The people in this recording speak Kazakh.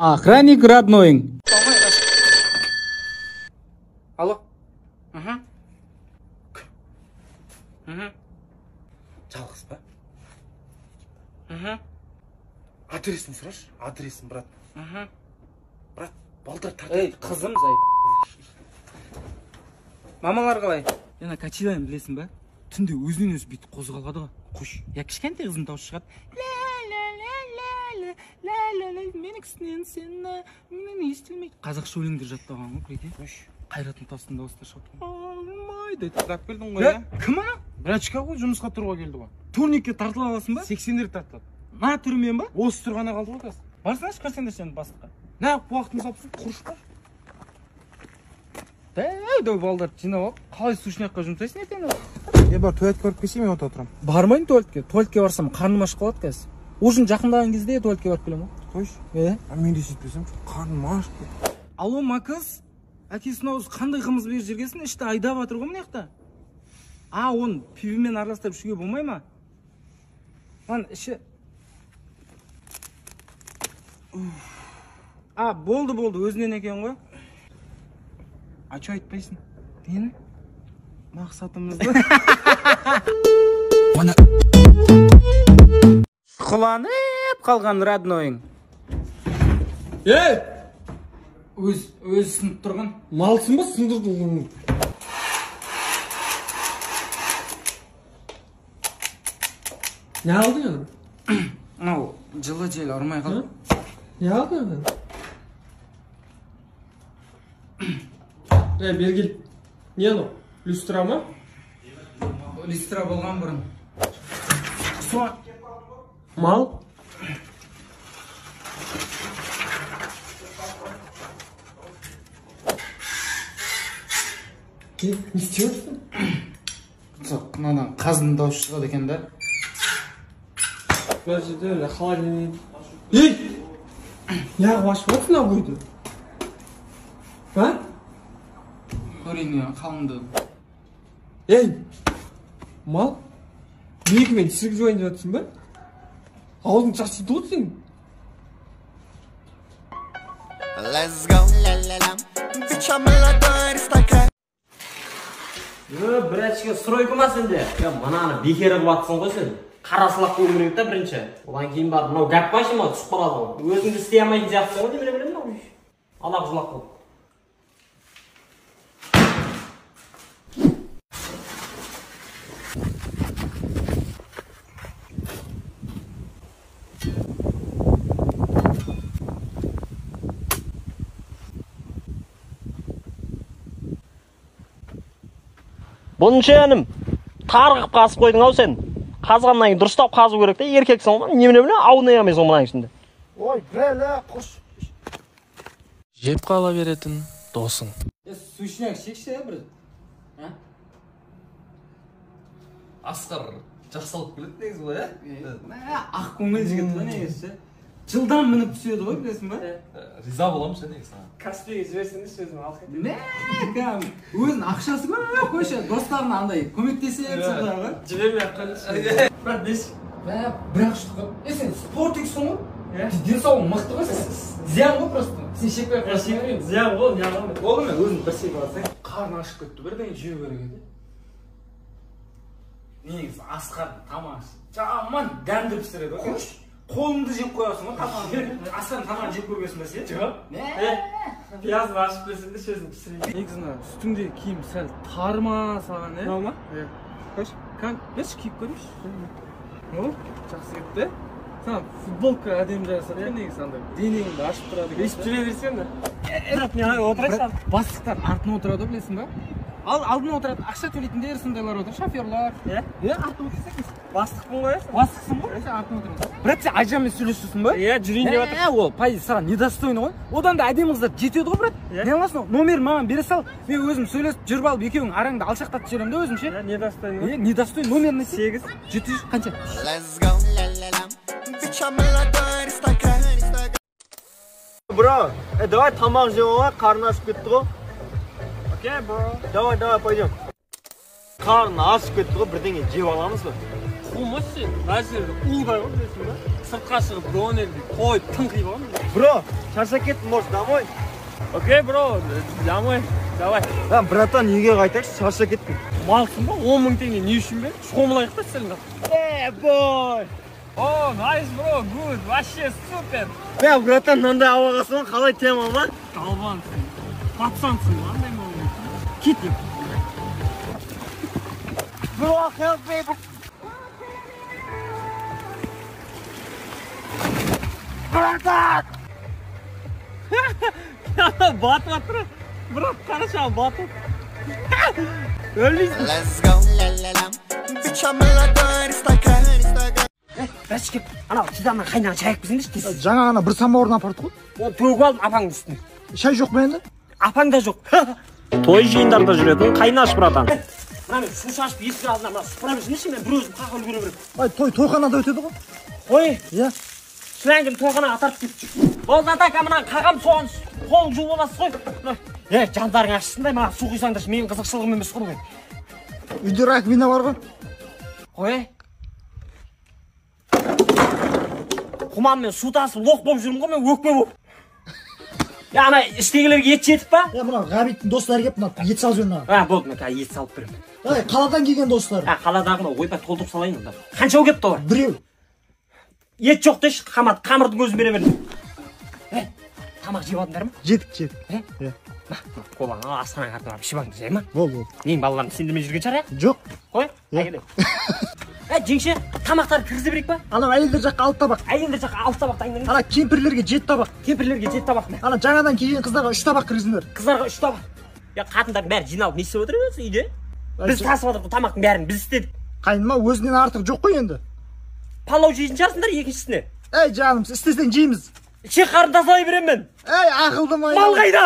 Охранник родной. Алло. Жалғыз ба? Адресін сұрашы, адресін, брат. Брат, балдар тартып. Ей, қызым, зайып. Мамалар қалай? Ена Качиланы білесің ба? Түнде өзінен өзі бүйтіп қозғалады ғой. Қош. Я кішкентай қызым дауыс шығады. Менікісінен сені, мен естілмейді. Қазақша өлеңдер жаттаған ғой, прикинь. Қош. Қайрат Нұртастың дауыстар шығады. Алмай дейді. Тап келдің ғой, я? Кім ана? Брачка ғой, жұмысқа тұруға келді ғой. Турникке тартыла аласың ба? 80-дер тартылады. На түрмен ба? Осы тұрғана қалды ғой қазір. Барсыңаш, көрсеңдер сені бастыққа. Нә, уақытын сапсың, құрыш бар. Дәу балдар жинап алып, қалай сушняққа жұмсайсың ертең? Бар, туалетке барып келсем, мен ота отырамын. Бармайын туалетке. Туалетке барсам қарным ашып қалады қазір. Ужин жақындаған кезде туалетке барып келемін. Қойш. Мен де сөйтпесем, қарным ашып кетті. Алло, Макс. Әкесін ауыз қандай қымыз беріп жүргесін, ішті айдап жатыр ғой мына жақта. Оны пивімен араластырып ішуге болмай ма? Lan іші. Болды, өзінен екен ғой. Че айтпайсың? Нені? Мақсатымызды. Құланып қалған роднойың. Өз сынып тұрған. Малсың ба, сындырдың? Не алдың аны? Мынау жылы жел ұрмай қалды. Не алдың аны? Бергел. Не anu? Люстра ма? Люстра болған бұрын. Мал? Не істеуірсің? Жоқ, мынадан қазының дауысы шығады екен да. Бір жерде өлі холодильник. Ей! Неғып ашып отырсың ау қойды? Көрейін қалыңды. Ей! Мал? Мекімен түсіріп жойын деп отырсың ба? Аузың шашып отырсың? Let's go, la la la. Bitch, I'm a Бірәчіге стройка ма сенде? Мынаны бекері қылатсың ғой сен. Қарасылақ қою керек та бірінші. Одан кейін бар, мынау гәп машима түсіп қалады ғой. Өзіңді істей алмайтын сияқтысың ғой, демеле білемін. Алақ жылақ қыл. Бұнша әнім, тарғып қасып қойдың ау сен. Қазғаннан кейін дұрыстап қазу керек те, еркексің ғой, немене біле, ауына емейсің мұның ішінде. Ой, бәлі, құш. Жеп қала беретін досың. Сушняк шекші бір? Асқар жақсалып келеді негізі ғой, Ақ көңіл жігіт ба негізі? Жылдан мініп түседі ғой, білесің ба? Риза боламын сен негізі. Каспиге жіберсеңді сөзім алқын. Өзінің ақшасы көп қойшы, достарына андай көмектеседі сондағы. Жібермей аққан. Брат, деш. Бірақ шұқы. Сен спортиксің ғой? Денсаулығың мықты ғой сен. Зиян ғой просто. Сен шекпей қашын. Зиян ғой, не аламын. Болды ма? Өзің бір сек аласың. Қарны ашып кетті, бірден жеу керек еді. Негізі Асқар тамақ жаман дәмді пісіреді ғой. Қош. Қолыңды жеп қоясың ғой тамағын. Асқардың тамағын жеп көргесің бе сен? Жоқ. Пиязын ашып берсеңді сөзін пісірейін. Негізі үстіңде киім сәл тарма саған, Мынау ма? Қойшы, бес киіп көрейші. Жақсы кетті. Саған футболка әдемі жарасады, негізі андай денеңді ашып тұрады. Ешіп жүре берсең де. Брат, не отырайсың? Бастықтар артына отырады, білесің ба? Алдына отырады, ақша төлейтіндер сондайлар отыр, шоферлар. Артына отырсың. Бастықпын ғой? Бастықсың ғой? Артына отырасың. Брат, сен айжанмен сөйлесесің ба? Жүрейін деп жатыр. Ол пайыз саған недостойны ғой. Одан да әдемі қыздар жетеді ғой, брат. Не аласың? Номерін маған бере сал. Мен өзім сөйлесіп жүріп алып екеуің араңды алшақтатып жіберемін да өзім ше. Недостойны? Недостойны номерін 8 700 қанша? Let's go, la la la. Bitch, I'm a Instagram. Бро, давай тамақ жеп алайық, қарны ашып кетті ғой. Окей, бро. Давай, пойдем. Қарны ашып кетті ғой, бірдеңе жеп аламыз ба? Құлмас сен, мына жерде ұл бар ғой, білесің ба? сыртқа шығып броны қойып тыңқи ғой. Бро, шаршап кеттім, может, домой? Окей, бро, домой. Давай. Братан, үйге қайтайықшы, шаршап кеттім. Малсың ба? 10 000 теңге не үшін бе? Шомылайық та сен. Бой! О, nice, bro, good. Вообще супер. Братан, мынандай ауаға соң қалай тема ма? Қалбансың. Пацансың, қандай болу. Кет. Bro, help me. Bratан! Батып жатыр. Брат, қараша, батып. Өлмейсің. Let's go, la la la. Bitch, I'm a ladder, it's like a Бәшкеп, анау сиданнан қайнаған шай әкпізіңдерші тез. Жаңа ғана бір самауырын апарды ғой. Оны төгіп алдым апаңның үстіне. Шай жоқ па енді? Апаң да жоқ. Той жиындарда жүретін қайнаш братан. Мына мен су шашып есік алдына мына сыпыра берсеңші, мен бір өзім қақылып жүре беремін. Ай, тойханада өтеді ғой. Ой, Иә. содан кейін тойханаға тартып кетті. Болды атака, мына қағам соған қол жуып аласыз ғой. Жандарың ашысындай, маған су құйсаңдаршы, менің қызықшылығым емес қой. Үйде раковина бар ғой. Ой. Құманмен су тасып лоқ болып жүрмін ғой, мен өкпе болып. Ана іштегілерге ет жетіп па? Мына Ғабиттің достары келіп, мына ет салып жүрмін. Болды, мен қазір ет салып беремін. Қаладан келген достары. Қаладағыны ойбай толтырып салайын онда. Қанша келіпті олар? Біреу. Ет жоқ деші, қамырдың көзін бере бердім. Тамақ жеп алдыңдар ма? Жедік. Қолаңа астанаға артына барып ішіп алдыңдар ма? Болды. Нейін балаларым сендірмей жүрген шығар, Жоқ. Қой, әйелі. Жеңше, тамақтарды кіргізе берейік па? Ана әйелдер жаққа 6 табақ. Әйелдер жаққа 6 табақ дайындаңдар. Ана кемпірлерге 7 табақ. Кемпірлерге 7 табақ. Ана жаңадан келген қыздарға 3 табақ кіргізіңдер. Қыздарға 3 табақ. Қатындардың бәрі жиналып не істеп отыр өзі үйде? Біз тасып отырдық тамақтың бәрін біз істедік. Қайныма өзінен артық жоқ қой енді. Палау жейтін шығарсыңдар екіншісіне. Ей жаным, істесең жейміз. Ішек қарын тазалай беремін мен. Ей ақылды май. Мал қайда?